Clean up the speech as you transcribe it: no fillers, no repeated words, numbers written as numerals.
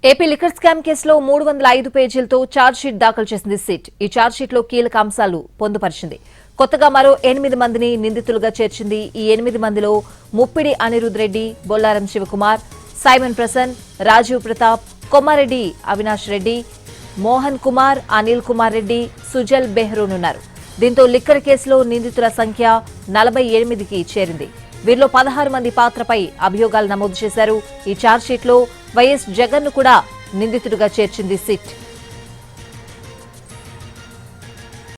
AP liquor scam కేసులో 305 పేజీలతో chargesheet దాఖలు చేసింది సిట్. ఈ ఛార్జ్షీట్లో కీలక అంశాలు పొందుపరిచింది. కొత్తగా మరో 8 మందిని నిందితులుగా చేర్చింది. ఈ 8 మందిలో ముప్పిడి అనిరుద్ రెడ్డి, బొల్లారం శివకుమార్, సైమన్ ప్రసన్, రాజీవ్ ప్రతాప్, కొమ్మారెడ్డి అవినాష్ రెడ్డి, మోహన్ కుమార్, అనిల్ కుమార్ రెడ్డి, సుజల్ బెహ్రూనున్నారు. దీంతో లిక్కర్ కేసులో నిందితుల సంఖ్య 48కి చేరింది. వీరిలో 16 మంది పాత్రపై అభియోగాలు నమోదు చేశారు. ఈ ఛార్జ్షీట్లో వైఎస్ జగన్ ను కూడా నిందితుడిగా చేర్చింది సిట్.